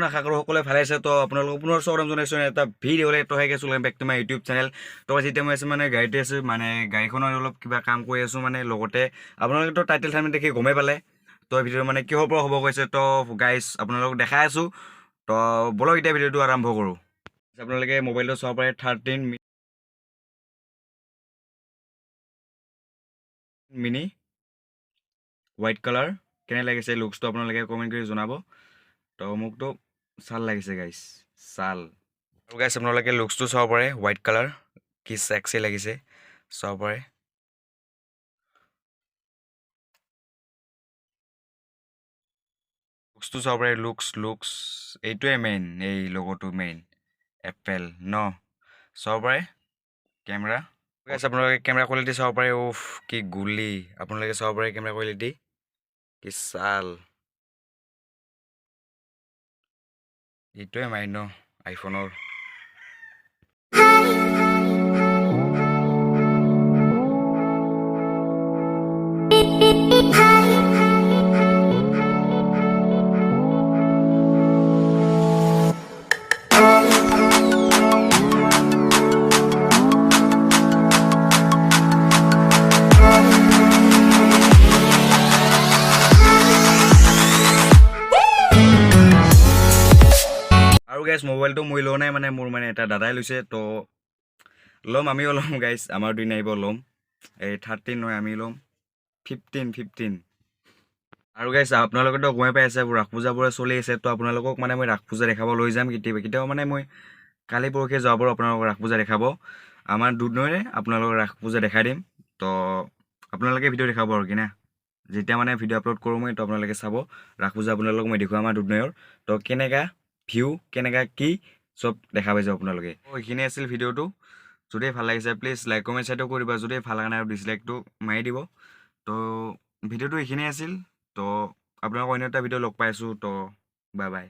আশা কৰোঁ সকলোৱে ভালে আছে তো আপোনালোকক পুনৰ স্বাগতম জনাইছোঁ এটা ভিডিঅ'লে তো হেকে চলে back to my YouTube channel তো যেতিয়া মই আছোঁ মানে গাড়ীতে আছোঁ মানে গাড়ীখনৰ অলপ কিবা কাম কৰি আছোঁ মানে লগতে আপোনালোকে তো টাইটেল থাম্বনেল দেখি গমেই পালে তো ভিডিঅ' মানে কিহৰ পৰা হ'ব গৈছে তো গাইজ আপোনালোকক দেখাই আছোঁ তো বলক এতিয়া ভিডিঅ'টো আৰম্ভ কৰোঁ আপোনালোকে মোবাইলটো চাব পাৰে 13 মিনি হোৱাইট কালাৰ কেনে লাগিছে লুকছটো আপোনালোকে কমেণ্ট কৰি জনাব তো মোকতো চাল লাগিছে গাইজ চাল আৰু গাইজ আপোনালোকে লুকছটো চাব পাৰে হোৱাইট কালাৰ কি চেক্সি লাগিছে চাব পাৰে লুকছটো চাব পাৰে লুকছ এইটোৱে মেইন এই লগোটো মেইন এপেল ন চাব পাৰে কেমেৰা গাইজ আপোনালোকে কেমেৰা কোৱালিটি চাব পাৰে উফ কি গুলি আপোনালোকে চাব পাৰে কেমেৰা কোৱালিটি কি চাল এইটোৱে মাইন ন আইফোনৰ আৰু গাইজ মোবাইলটো মই লোৱা নাই মানে মোৰ মানে এটা দাদাই লৈছে তো ল'ম আমিও ল'ম গাইজ আমাৰ দিন আহিব ল'ম এই 13 নহয় আমি ল'ম 15 আৰু গাইজ আপোনালোকেতো গমেই পাই আছে ৰাস পূজাবোৰে চলি আছে তো আপোনালোকক মানে মই ৰাস পূজা দেখাব লৈ যাম কেতিয়াবা মানে মই কালি পৰহি যোৱাৰ পৰা আপোনালোকক ৰাস পূজা দেখাব আমাৰ দুধনৈৰে আপোনালোকক ৰাস পূজা দেখাই দিম তো আপোনালোকে ভিডিঅ' দেখাব আৰু কি না যেতিয়া মানে ভিডিঅ' আপলোড কৰোঁ মই তো আপোনালোকে চাব ৰাস পূজা আপোনালোকক মই দেখুৱাম আমাৰ দুধনৈৰ তো কেনেকা ভিউ কেনেকা কি চব দেখা পাই যাব আপোনালোকে এইখিনি আছিল ভিডিঅ'টো যদি ভাল লাগিছে প্লিজ লাইক কমেণ্ট শ্বেয়াৰটো কৰিবা যদি ভাল লগা নাই আৰু ডিছলাইকটো মাৰি দিব তো ভিডিঅ'টো এইখিনিয়ে আছিল তো আপোনালোকক অন্য এটা ভিডিঅ' লগ পাইছোঁ তো বাই বাই